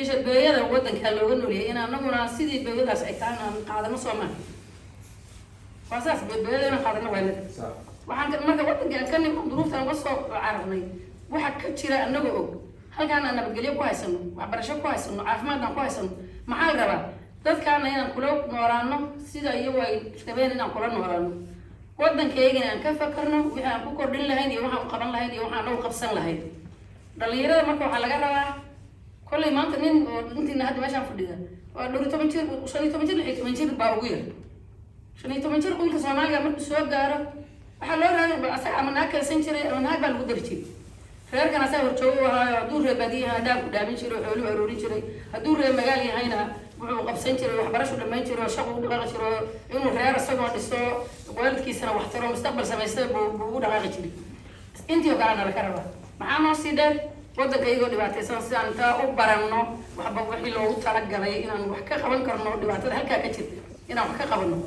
إيش البيئة ده ودن كله ونولي أنا نقول سيدي البيئة ده سأكتان قاعدة مصومة فأساس البيئة أنا قاعدة نوعين waxaan marka wadanka kan duruufta uga soo cararnay waxa ka jira anagu og halkaan aan nabadgelyo ku haysano waxbarasho ku haysano caafimaad aan ku haysano maxaa la rabaa dadkaana inaan kula noolaano sida iyagu ay rabeen inaan kula noolaano wadankeygana aan ka fakarno wixii aan ku kordhin lahayn iyo waxaan qaban lahayn iyo waxaan u qabsan lahayn dhalinyarada marka waxa laga rabaa kulay maanta nin intiina hadda meeshaan fadhida waa 12 jir 15 jir baa ugu yar 15 jir qolka Soomaaliga markuu soo gaaro waxa loo raadin asaga ama naakaysan jiray ama naag baa lagu dari jiray reerkan asaga horjoogo ahaa hadduu reer baadiyaha hadaan ku dhaamin jiray xoolo aruurin jiray hadduu reer magaal yahayna wuxuu qabsan jiray waxbarasho dhammayn jiray shaqo u dhaqaaqi jiray inuu reer asagoo dhiso waalidkiisana wax taro mustaqbal sameystay buu u dhaqaaqi jiray intii kalena la karaba maxaa noo sii dheer wadanka iyagoo dhibaataysan si aan intaa u baranno waxba wixii loogu talagalay inaan wax ka qaban karno dhibaatada halkaa ka jirta inaan wax ka qabanno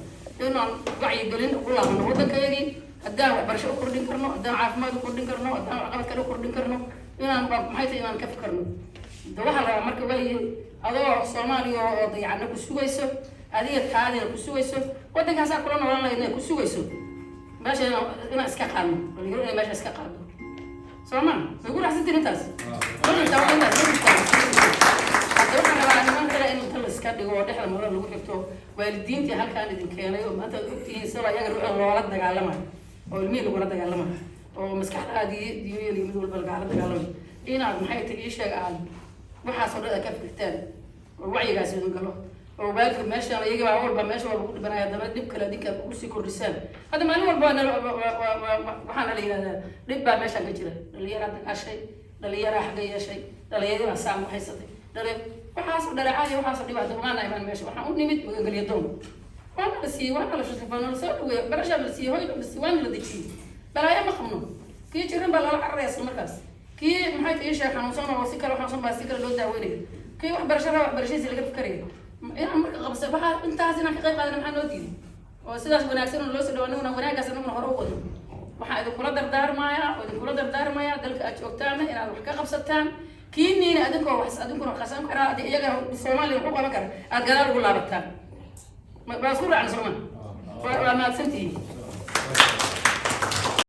inaan wacyigelin u laabno wadankayagii haddaan waxbarasho u kordhin karno haddaan caafimaad u kordhin karno haddaan waxqabad kale u kordhin karno inaan maxay tahay inaan ka fikarno waxaa la rabaa marka waayihin adoo Soomaaliya oo dayacna ku sugayso adiga taadina ku sugayso wadankaasaa kula noolan lahayd inay ku sugayso meesha inaan iska qaadno dhalinyaro inay meesha iska qaadno Soomaan ma ku raxsantiin intaas waxaan rabaa niman kale in inta la iska dhigo oo dhexda nolol lagu xigto waalidiintii halkaan idin keenay oo maanta ogtihiin sida iyaga ruuxa loola dagaalamayo oo ilmihi lagula dagaalamayo oo maskaxdaadii diimayeen mid walba lagala dagaalamayo inaad maxay tahay sheeg aad waxaas oo dhan ka fikirtaan oo wacyigaas idin galo oo waalidka meesha iyaga baa walba meesha lagu dhibanayo daba dib kale dinka ku sii kordhisaan hada maalin walba waxaan la yiraahdaa dib baa meesha ka jira dhalinyarada ashay dhalinyarada xagga yeeshay dhalinyarada saam haysatay waxaas dhalacaadi waxaas dhibaato ma naayman meesha waxaan u nimid magaalada doon وانا بسي وانا لا شفت فانا سوي برجع بسي هوي بسي وانا لا دكتي بلا يا مخمو كي جيران بلا الرئيس مركز كي محيت ايش حنوصلنا وسكر وحنوصل بسكر لو داويني كي واحد برشا اللي فكري انا مركز قبس بحال انت عايزنا حقيقه انا محن ودي وسداس وناكسن لو سدو انا وناغاس انا هروود waxa idin kula dardaarmaya dalka aad joogtaan inaad wax ka qabsataan kiinina adinkoo wax adinkuna qasan karaa iyaga Soomaaliya wuxuu qaban karaa aad gadaal ugu laabataan ما بصور عن زمان وما تنتهي